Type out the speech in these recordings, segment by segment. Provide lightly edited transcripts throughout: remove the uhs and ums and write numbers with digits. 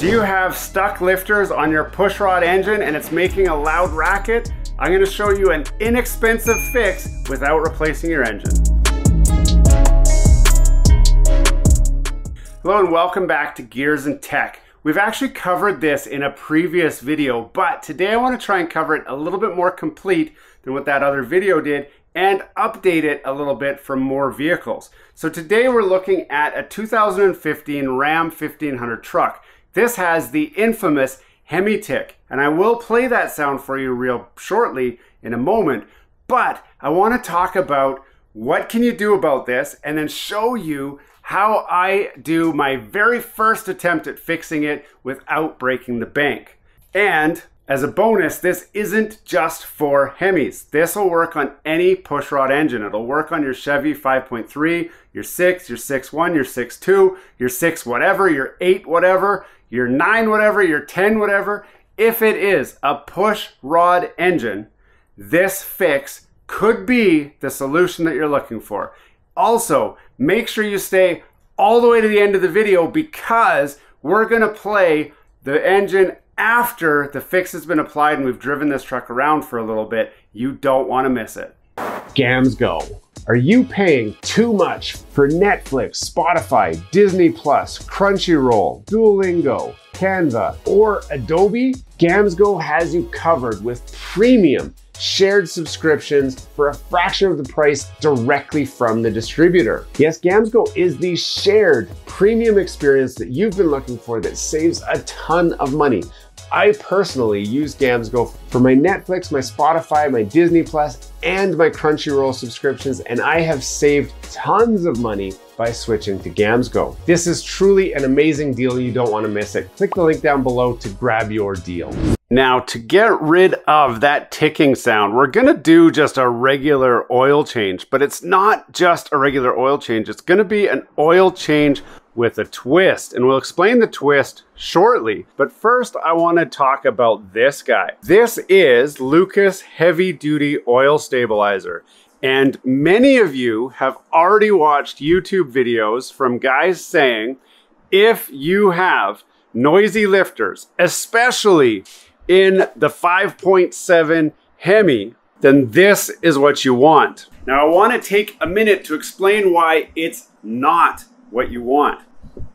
Do you have stuck lifters on your pushrod engine and it's making a loud racket? I'm going to show you an inexpensive fix without replacing your engine. Hello and welcome back to Gears and Tech. We've actually covered this in a previous video, but today I want to try and cover it a little bit more complete than what that other video did and update it a little bit for more vehicles. So today we're looking at a 2015 Ram 1500 truck. This has the infamous Hemi tick, and I will play that sound for you real shortly in a moment, but I want to talk about what can you do about this and then show you how I do my very first attempt at fixing it without breaking the bank. And as a bonus, this isn't just for Hemis. This will work on any pushrod engine. It'll work on your Chevy 5.3, your 6, your 6.1, your 6.2, your 6 whatever, your 8 whatever, your 9 whatever, your 10 whatever. If it is a pushrod engine, this fix could be the solution that you're looking for. Also, make sure you stay all the way to the end of the video because we're going to play the engine after the fix has been applied and we've driven this truck around for a little bit. You don't want to miss it. Gams Go. Are you paying too much for Netflix, Spotify, Disney Plus, Crunchyroll, Duolingo, Canva, or Adobe? Gams Go has you covered with premium shared subscriptions for a fraction of the price directly from the distributor. Yes, Gams Go is the shared premium experience that you've been looking for that saves a ton of money. I personally use Gams Go for my Netflix, my Spotify, my Disney Plus, and my Crunchyroll subscriptions, and I have saved tons of money by switching to Gams Go. This is truly an amazing deal. You don't want to miss it. Click the link down below to grab your deal. Now, to get rid of that ticking sound, we're gonna do just a regular oil change, but it's not just a regular oil change. It's gonna be an oil change with a twist, and we'll explain the twist shortly. But first, I wanna talk about this guy. This is Lucas Heavy Duty Oil Stabilizer. And many of you have already watched YouTube videos from guys saying, if you have noisy lifters, especially in the 5.7 Hemi, then this is what you want. Now I want to take a minute to explain why it's not what you want.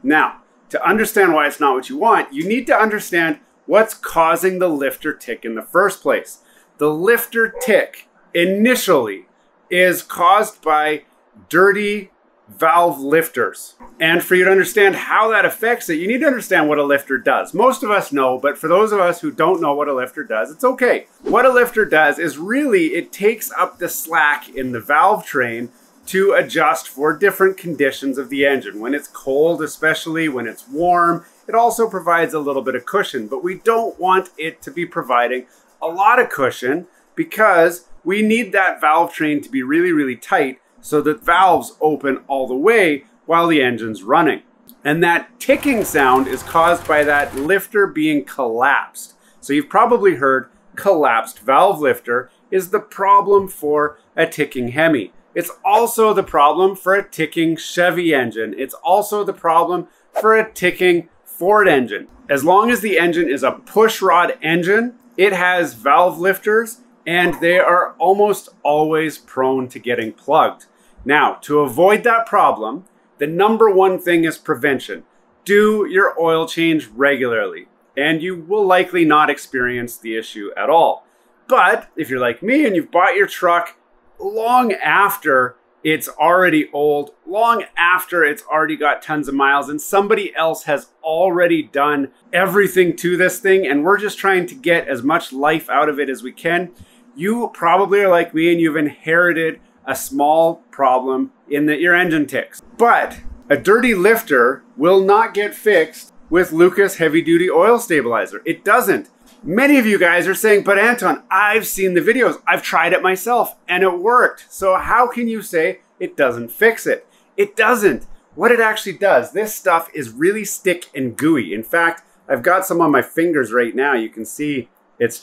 Now, to understand why it's not what you want, you need to understand what's causing the lifter tick in the first place. The lifter tick initially is caused by dirty valve lifters. And for you to understand how that affects it, you need to understand what a lifter does. Most of us know, but for those of us who don't know what a lifter does, it's okay. What a lifter does is really it takes up the slack in the valve train to adjust for different conditions of the engine. When it's cold, especially when it's warm, it also provides a little bit of cushion, but we don't want it to be providing a lot of cushion because we need that valve train to be really, really tight so that valves open all the way while the engine's running. And that ticking sound is caused by that lifter being collapsed. So you've probably heard collapsed valve lifter is the problem for a ticking Hemi. It's also the problem for a ticking Chevy engine. It's also the problem for a ticking Ford engine. As long as the engine is a pushrod engine, it has valve lifters and they are almost always prone to getting plugged. Now, to avoid that problem, the number one thing is prevention. Do your oil change regularly, and you will likely not experience the issue at all. But if you're like me and you've bought your truck long after it's already old, long after it's already got tons of miles, and somebody else has already done everything to this thing, and we're just trying to get as much life out of it as we can, you probably are like me and you've inherited a small problem in that your engine ticks. But a dirty lifter will not get fixed with Lucas Heavy Duty Oil Stabilizer. It doesn't. Many of you guys are saying, but Anton, I've seen the videos. I've tried it myself and it worked. So how can you say it doesn't fix it? It doesn't. What it actually does, this stuff is really stick and gooey. In fact, I've got some on my fingers right now. You can see it's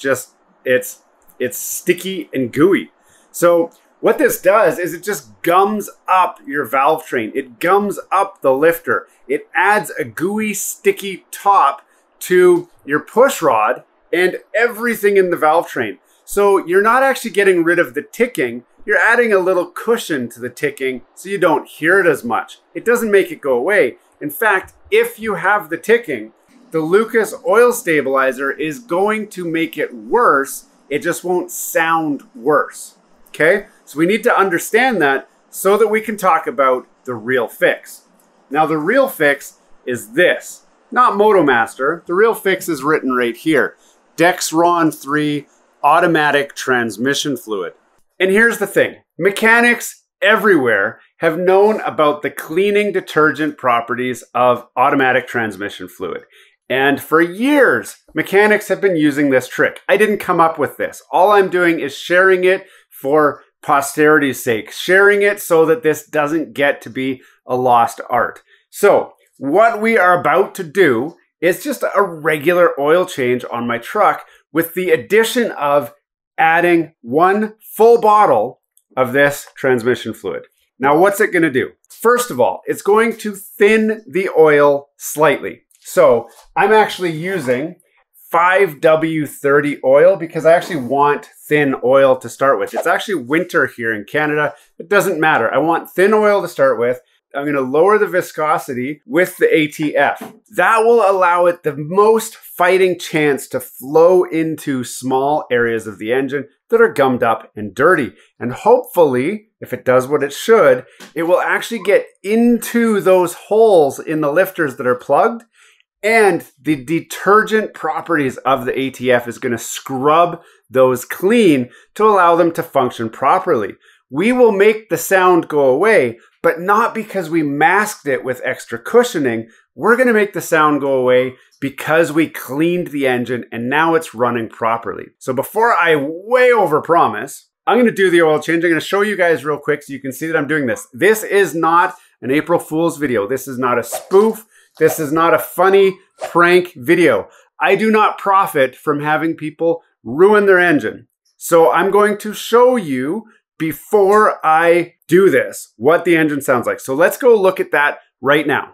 sticky and gooey. So what this does is it just gums up your valve train. It gums up the lifter. It adds a gooey, sticky top to your push rod and everything in the valve train. So you're not actually getting rid of the ticking, you're adding a little cushion to the ticking so you don't hear it as much. It doesn't make it go away. In fact, if you have the ticking, the Lucas oil stabilizer is going to make it worse. It just won't sound worse, okay? So we need to understand that so that we can talk about the real fix. Now the real fix is this, not MotoMaster. The real fix is written right here. Dexron 3 automatic transmission fluid. And here's the thing, mechanics everywhere have known about the cleaning detergent properties of automatic transmission fluid. And for years, mechanics have been using this trick. I didn't come up with this. All I'm doing is sharing it for posterity's sake, sharing it so that this doesn't get to be a lost art. So what we are about to do is just a regular oil change on my truck with the addition of adding 1 full bottle of this transmission fluid. Now, what's it going to do? First of all, it's going to thin the oil slightly. So I'm actually using 5W30 oil because I actually want thin oil to start with. It's actually winter here in Canada. It doesn't matter. I want thin oil to start with. I'm going to lower the viscosity with the ATF. That will allow it the most fighting chance to flow into small areas of the engine that are gummed up and dirty. And hopefully, if it does what it should, it will actually get into those holes in the lifters that are plugged, and the detergent properties of the ATF is going to scrub those clean to allow them to function properly. We will make the sound go away, but not because we masked it with extra cushioning. We're going to make the sound go away because we cleaned the engine and now it's running properly. So before I way overpromise, I'm going to do the oil change. I'm going to show you guys real quick so you can see that I'm doing this. This is not an April Fool's video. This is not a spoof. This is not a funny prank video. I do not profit from having people ruin their engine. So I'm going to show you before I do this what the engine sounds like. So let's go look at that right now.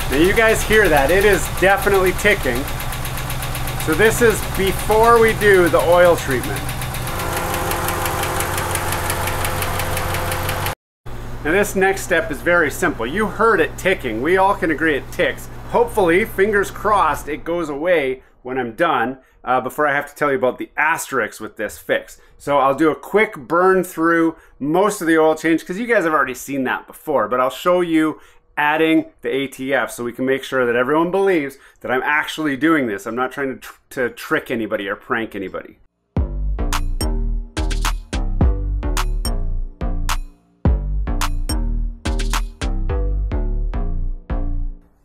Now you guys hear that, it is definitely ticking. So this is before we do the oil treatment. Now this next step is very simple. You heard it ticking. We all can agree it ticks. Hopefully, fingers crossed, it goes away when I'm done before I have to tell you about the asterisks with this fix. So I'll do a quick burn through most of the oil change because you guys have already seen that before, but I'll show you adding the ATF so we can make sure that everyone believes that I'm actually doing this. I'm not trying to trick anybody or prank anybody.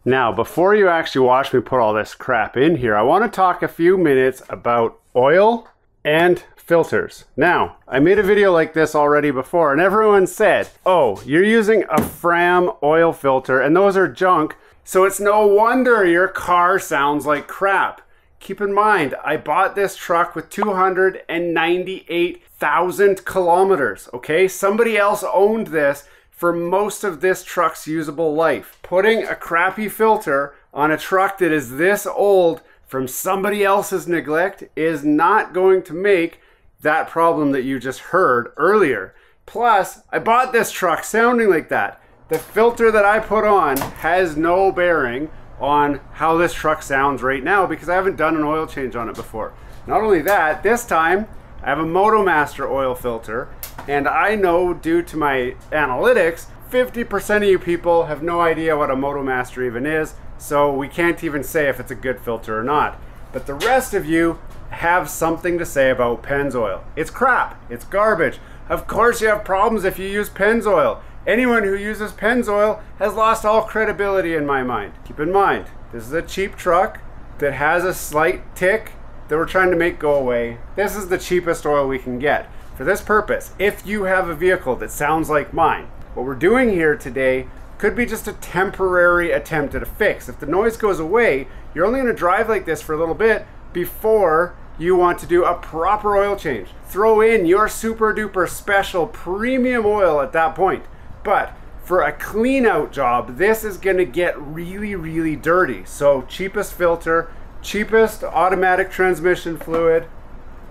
Now, before you actually watch me put all this crap in here, I want to talk a few minutes about oil and filters. Now, I made a video like this already before and everyone said, oh, you're using a Fram oil filter and those are junk, so it's no wonder your car sounds like crap. Keep in mind, I bought this truck with 298,000 kilometers, okay? Somebody else owned this for most of this truck's usable life. Putting a crappy filter on a truck that is this old from somebody else's neglect is not going to make that problem that you just heard earlier. Plus, I bought this truck sounding like that. The filter that I put on has no bearing on how this truck sounds right now because I haven't done an oil change on it before. Not only that, this time I have a MotoMaster oil filter, and I know due to my analytics, 50% of you people have no idea what a MotoMaster even is, so we can't even say if it's a good filter or not. But the rest of you have something to say about Pennzoil. It's crap, it's garbage. Of course you have problems if you use Pennzoil. Anyone who uses Pennzoil has lost all credibility in my mind. Keep in mind, this is a cheap truck that has a slight tick that we're trying to make go away. This is the cheapest oil we can get. For this purpose, if you have a vehicle that sounds like mine, what we're doing here today could be just a temporary attempt at a fix. If the noise goes away, you're only going to drive like this for a little bit before you want to do a proper oil change. Throw in your super duper special premium oil at that point. But For a clean out job, this is gonna get really, really dirty. So cheapest filter, cheapest automatic transmission fluid,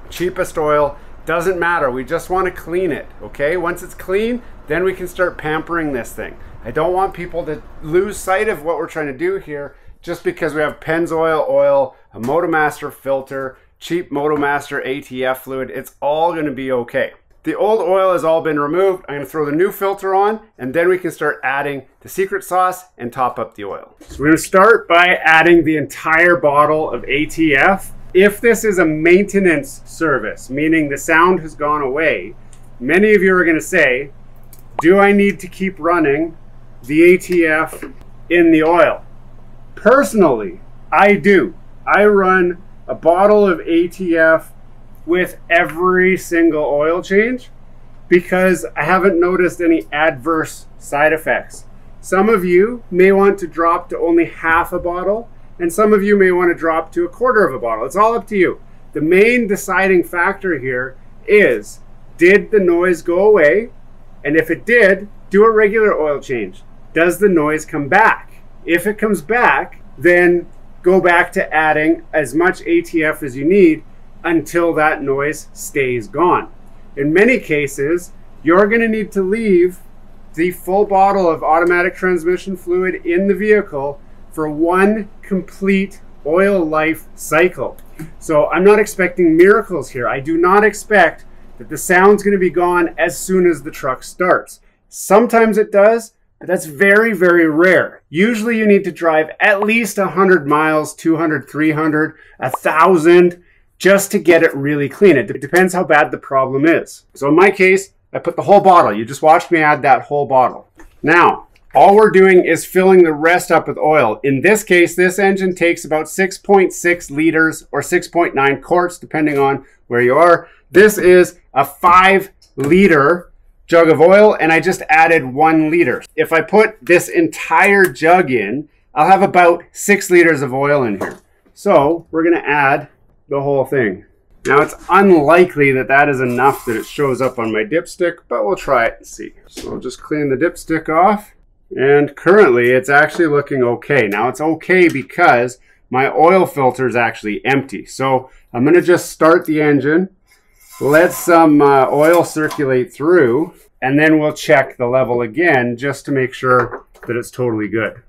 cheapest oil, doesn't matter. We just wanna clean it, okay? Once it's clean, then we can start pampering this thing. I don't want people to lose sight of what we're trying to do here just because we have Pennzoil, a MotoMaster filter, cheap MotoMaster ATF fluid. It's all gonna be okay. The old oil has all been removed. I'm gonna throw the new filter on, and then we can start adding the secret sauce and top up the oil. So we're gonna start by adding the entire bottle of ATF. If this is a maintenance service, meaning the sound has gone away, many of you are gonna say, do I need to keep running the ATF in the oil? Personally, I do. I run a bottle of ATF with every single oil change because I haven't noticed any adverse side effects. Some of you may want to drop to only half a bottle, and some of you may want to drop to a quarter of a bottle. It's all up to you. The main deciding factor here is, did the noise go away? And if it did, do a regular oil change. Does the noise come back? If it comes back, then go back to adding as much ATF as you need until that noise stays gone. In many cases, you're going to need to leave the full bottle of automatic transmission fluid in the vehicle for one complete oil life cycle. So I'm not expecting miracles here. I do not expect that the sound's going to be gone as soon as the truck starts. Sometimes it does, but that's very, very rare. Usually you need to drive at least 100 miles, 200, 300, 1,000, just to get it really clean. It depends how bad the problem is. So in my case, I put the whole bottle. You just watched me add that whole bottle. Now, all we're doing is filling the rest up with oil. In this case, this engine takes about 6.6 liters or 6.9 quarts, depending on where you are. This is a 5-liter jug of oil, and I just added 1 liter. If I put this entire jug in, I'll have about 6 liters of oil in here. So we're gonna add the whole thing. Now it's unlikely that that is enough that it shows up on my dipstick, but we'll try it and see. So I'll just clean the dipstick off, and currently it's actually looking okay. Now it's okay because my oil filter is actually empty. So I'm gonna just start the engine, let some oil circulate through, and then we'll check the level again just to make sure that it's totally good.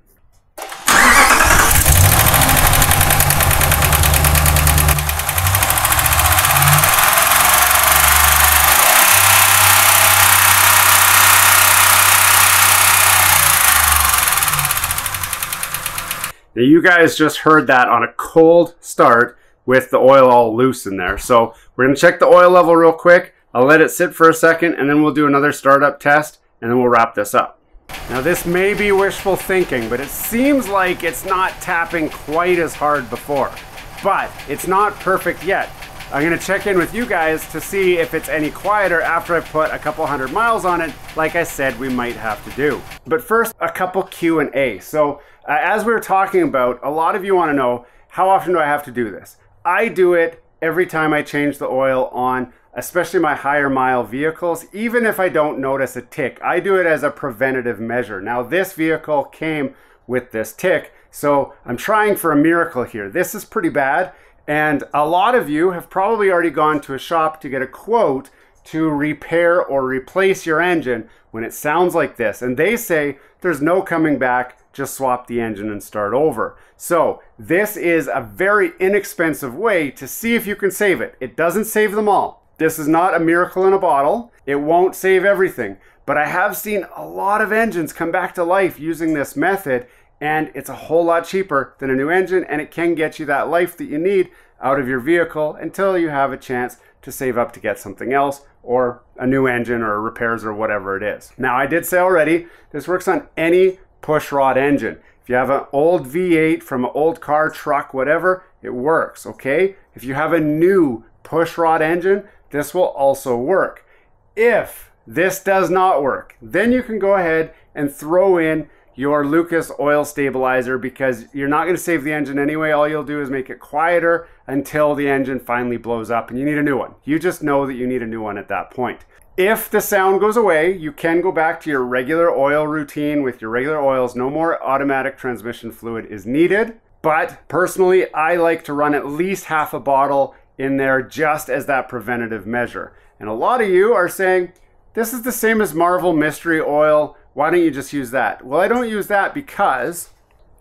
Now you guys just heard that on a cold start with the oil all loose in there. So we're gonna check the oil level real quick. I'll let it sit for a second and then we'll do another startup test and then we'll wrap this up. Now this may be wishful thinking, but it seems like it's not tapping quite as hard before, but it's not perfect yet. I'm gonna check in with you guys to see if it's any quieter after I put a couple 100 miles on it, like I said we might have to do. But first, a couple Q&A. So as we were talking about, a lot of you wanna know, how often do I have to do this? I do it every time I change the oil on, especially my higher mile vehicles, even if I don't notice a tick. I do it as a preventative measure. Now this vehicle came with this tick, so I'm trying for a miracle here. This is pretty bad, and a lot of you have probably already gone to a shop to get a quote to repair or replace your engine when it sounds like this. And they say there's no coming back, just swap the engine and start over. So this is a very inexpensive way to see if you can save it. It doesn't save them all. This is not a miracle in a bottle. It won't save everything. But I have seen a lot of engines come back to life using this method, and it's a whole lot cheaper than a new engine, and it can get you that life that you need out of your vehicle until you have a chance to save up to get something else, or a new engine or repairs or whatever it is. Now I did say already, this works on any pushrod engine. If you have an old V8 from an old car, truck, whatever, it works, okay? If you have a new pushrod engine, this will also work. If this does not work, then you can go ahead and throw in your Lucas oil stabilizer, because you're not going to save the engine anyway. All you'll do is make it quieter until the engine finally blows up and you need a new one. You just know that you need a new one at that point. If the sound goes away, you can go back to your regular oil routine with your regular oils. No more automatic transmission fluid is needed. But personally, I like to run at least half a bottle in there just as that preventative measure. And a lot of you are saying, this is the same as Marvel Mystery Oil. Why don't you just use that? Well, I don't use that because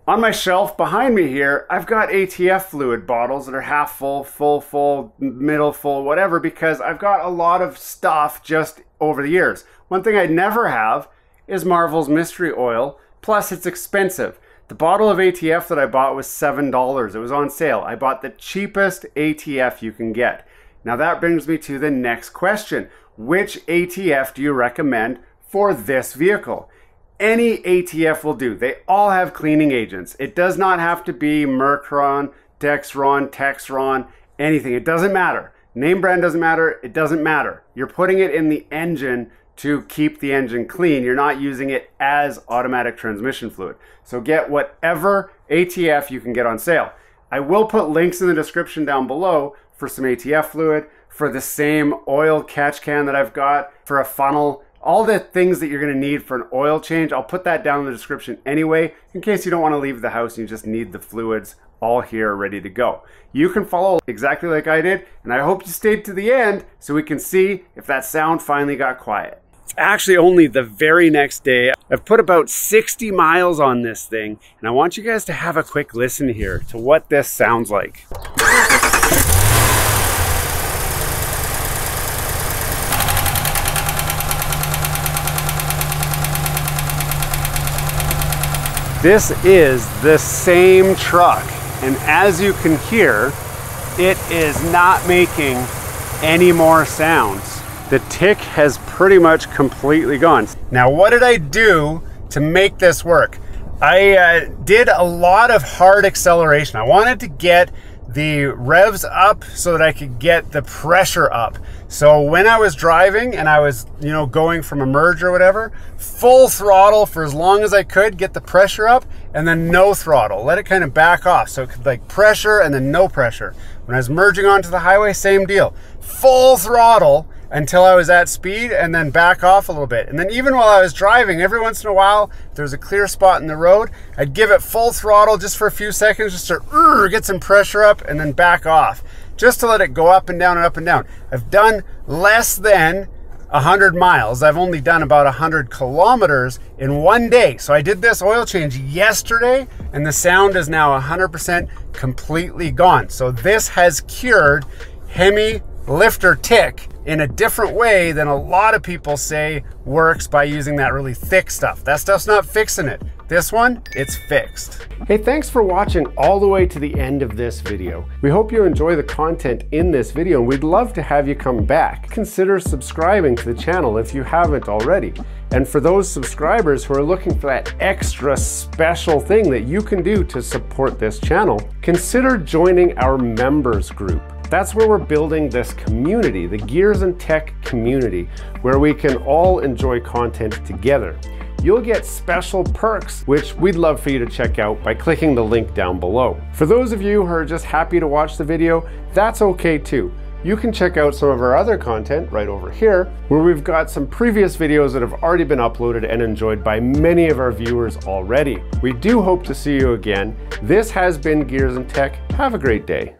on my shelf behind me here, I've got ATF fluid bottles that are half full, full, middle full, whatever, because I've got a lot of stuff just over the years. One thing I never have is Marvel's Mystery Oil, plus it's expensive. The bottle of ATF that I bought was $7. It was on sale. I bought the cheapest ATF you can get. Now that brings me to the next question. Which ATF do you recommend for this vehicle? Any ATF will do. They all have cleaning agents. It does not have to be Mercron, Dexron, Texron, anything. It doesn't matter. Name brand doesn't matter. It doesn't matter. You're putting it in the engine to keep the engine clean. You're not using it as automatic transmission fluid. So get whatever ATF you can get on sale. I will put links in the description down below for some ATF fluid, for the same oil catch can that I've got, for a funnel, all the things that you're gonna need for an oil change. I'll put that down in the description anyway, in case you don't wanna leave the house and you just need the fluids all here ready to go. You can follow exactly like I did, and I hope you stayed to the end so we can see if that sound finally got quiet. It's actually only the very next day. I've put about 60 miles on this thing, and I want you guys to have a quick listen here to what this sounds like. This is the same truck, and as you can hear, it is not making any more sounds. The tick has pretty much completely gone. Now, what did I do to make this work? I did a lot of hard acceleration. I wanted to get the revs up so that I could get the pressure up. So when I was driving and I was, going from a merge or whatever, full throttle for as long as I could, get the pressure up, and then no throttle. Let it kind of back off. So it could like pressure and then no pressure. When I was merging onto the highway, same deal. Full throttle until I was at speed and then back off a little bit. And then even while I was driving, every once in a while, if there's a clear spot in the road, I'd give it full throttle just for a few seconds, just to get some pressure up and then back off, just to let it go up and down and up and down. I've done less than 100 miles. I've only done about 100 kilometers in one day. So I did this oil change yesterday and the sound is now 100% completely gone. So this has cured Hemi lifter tick in a different way than a lot of people say works by using that really thick stuff. That stuff's not fixing it. This one, it's fixed. Hey, thanks for watching all the way to the end of this video. We hope you enjoy the content in this video, and we'd love to have you come back. Consider subscribing to the channel if you haven't already. And for those subscribers who are looking for that extra special thing that you can do to support this channel, consider joining our members group. That's where we're building this community, the Gears and Tech community, where we can all enjoy content together. You'll get special perks, which we'd love for you to check out by clicking the link down below. For those of you who are just happy to watch the video, that's okay too. You can check out some of our other content right over here, where we've got some previous videos that have already been uploaded and enjoyed by many of our viewers already. We do hope to see you again. This has been Gears and Tech. Have a great day.